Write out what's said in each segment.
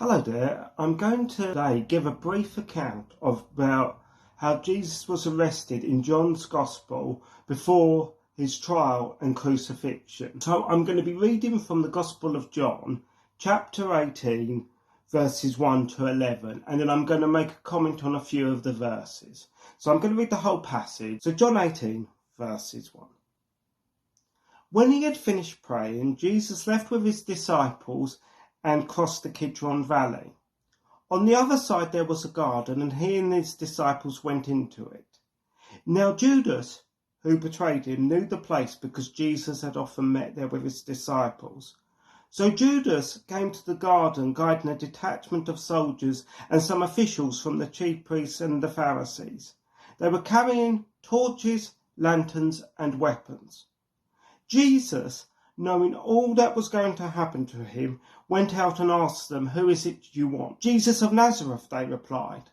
Hello there. I'm going to today give a brief account about how Jesus was arrested in John's Gospel before his trial and crucifixion. So I'm going to be reading from the Gospel of John, chapter 18, verses 1 to 11, and then I'm going to make a comment on a few of the verses. So I'm going to read the whole passage. So John 18, verses 1. When he had finished praying, Jesus left with his disciples and crossed the Kidron Valley. On the other side there was a garden, and he and his disciples went into it. Now Judas, who betrayed him, knew the place because Jesus had often met there with his disciples. So Judas came to the garden, guiding a detachment of soldiers and some officials from the chief priests and the Pharisees. They were carrying torches, lanterns, and weapons. Jesus, knowing all that was going to happen to him, went out and asked them, "Who is it you want?" "Jesus of Nazareth," they replied.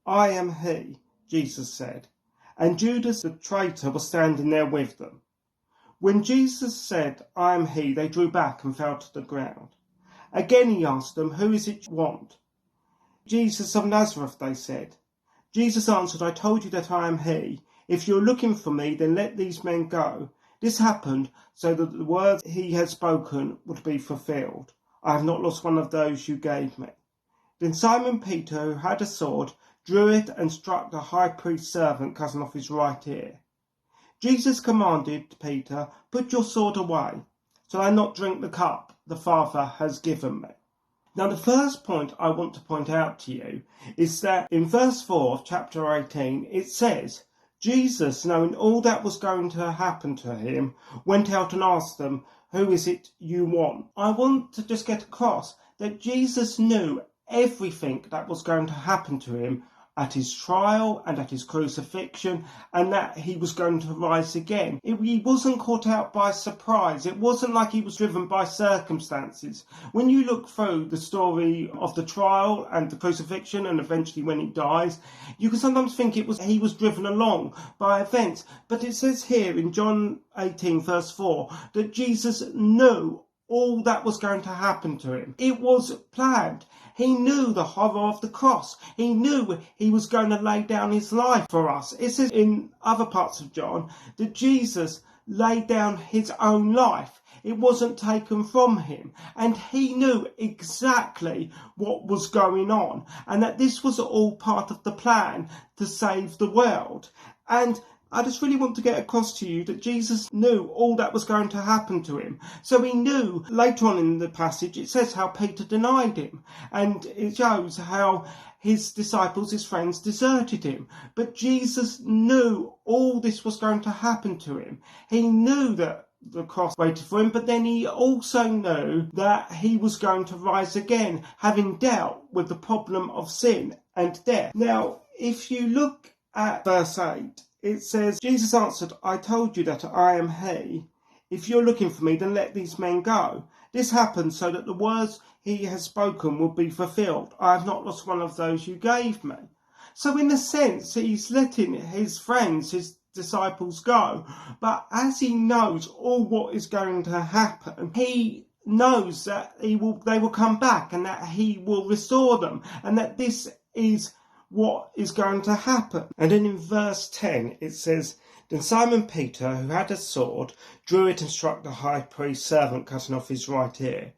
"I am he," Jesus said. And Judas the traitor was standing there with them. When Jesus said, "I am he," they drew back and fell to the ground. Again he asked them, "Who is it you want?" "Jesus of Nazareth," they said. Jesus answered, "I told you that I am he. If you're looking for me, then let these men go." This happened so that the words he had spoken would be fulfilled. "I have not lost one of those you gave me." Then Simon Peter, who had a sword, drew it and struck the high priest's servant, cutting off his right ear. Jesus commanded Peter, "Put your sword away. Shall I not drink the cup the Father has given me?" Now the first point I want to point out to you is that in verse 4 of chapter 18 it says, Jesus, knowing all that was going to happen to him, went out and asked them, "Who is it you want?" I want to just get across that Jesus knew everything that was going to happen to him at his trial and at his crucifixion, and that he was going to rise again. He wasn't caught out by surprise. It wasn't like he was driven by circumstances. When you look through the story of the trial and the crucifixion and eventually when he dies, you can sometimes think he was driven along by events. But it says here in John 18 verse 4 that Jesus knew all that was going to happen to him. It was planned. He knew the horror of the cross. He knew he was going to lay down his life for us. It says in other parts of John that Jesus laid down his own life. It wasn't taken from him. And he knew exactly what was going on, and that this was all part of the plan to save the world. And I just really want to get across to you that Jesus knew all that was going to happen to him. So he knew, later on in the passage, it says how Peter denied him. And it shows how his disciples, his friends, deserted him. But Jesus knew all this was going to happen to him. He knew that the cross waited for him, but then he also knew that he was going to rise again, having dealt with the problem of sin and death. Now, if you look at verse 8, it says, Jesus answered, "I told you that I am he. If you're looking for me, then let these men go." This happened so that the words he has spoken would be fulfilled. "I have not lost one of those you gave me." So in a sense, he's letting his friends, his disciples go. But as he knows all what is going to happen, he knows that they will come back and that he will restore them, and that this is what is going to happen. And then in verse 10 it says, "Then Simon Peter, who had a sword, drew it and struck the high priest's servant, cutting off his right ear."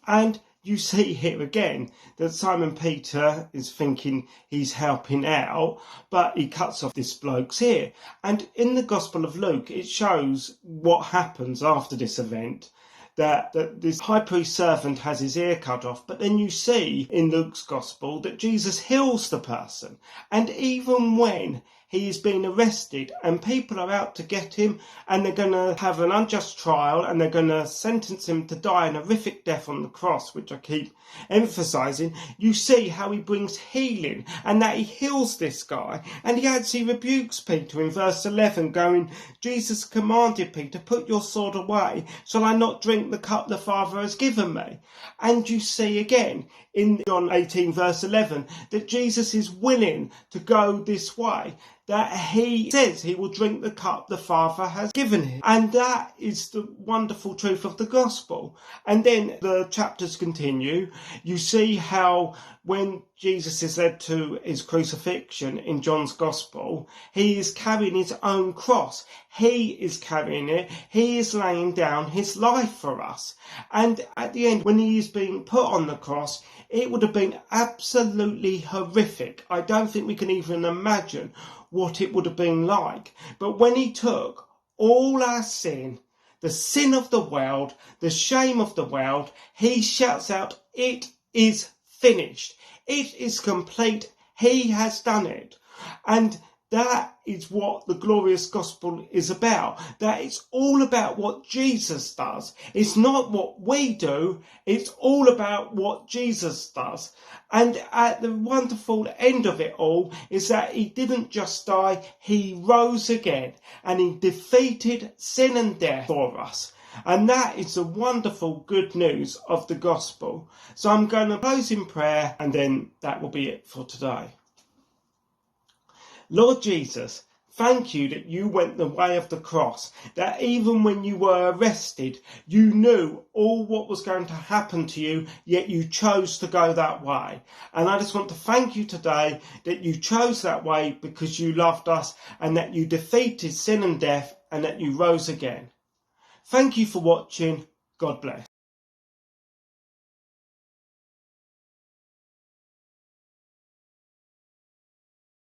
And you see here again that Simon Peter is thinking he's helping out, but he cuts off this bloke's ear. And in the Gospel of Luke it shows what happens after this event, that this high priest servant has his ear cut off. But then you see in Luke's gospel that Jesus heals the person. And even when he is being arrested and people are out to get him and they're going to have an unjust trial and they're going to sentence him to die an horrific death on the cross, which I keep emphasizing, you see how he brings healing and that he heals this guy. And he actually rebukes Peter in verse 11, going, "Jesus commanded Peter, 'Put your sword away. Shall I not drink the cup the Father has given me?'" And you see again in John 18 verse 11 that Jesus is willing to go this way. that he says he will drink the cup the Father has given him. And that is the wonderful truth of the gospel. And then the chapters continue. You see how when Jesus is led to his crucifixion in John's gospel, he is carrying his own cross. He is carrying it. He is laying down his life for us. And at the end, when he is being put on the cross, it would have been absolutely horrific. I don't think we can even imagine what it would have been like. But when he took all our sin, the sin of the world, the shame of the world, he shouts out, "It is finished. It is complete. He has done it." And that is what the glorious gospel is about. That it's all about what Jesus does. It's not what we do. It's all about what Jesus does. And at the wonderful end of it all is that he didn't just die, he rose again and he defeated sin and death for us. And that is the wonderful good news of the gospel. So I'm going to close in prayer, and then that will be it for today. Lord Jesus, thank you that you went the way of the cross, that even when you were arrested, you knew all what was going to happen to you, yet you chose to go that way. And I just want to thank you today that you chose that way because you loved us, and that you defeated sin and death, and that you rose again. Thank you for watching. God bless.